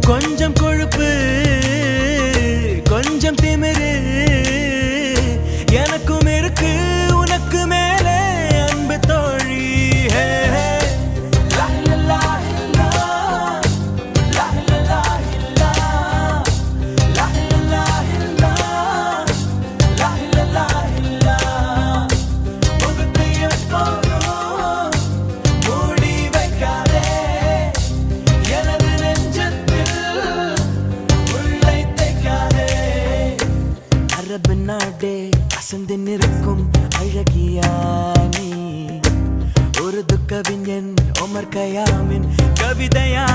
கொஞ்சம் கொழுப்பு கொஞ்சம் திமிரு எனக்கும் இருக்கு உனக்கு மேலே அன்பு தோழி. அரபு நாடே அசந்து நிற்கும் அழகியானி ஒரு துக்கவிஞன் ஒமர் கயாமின் கவிதையா.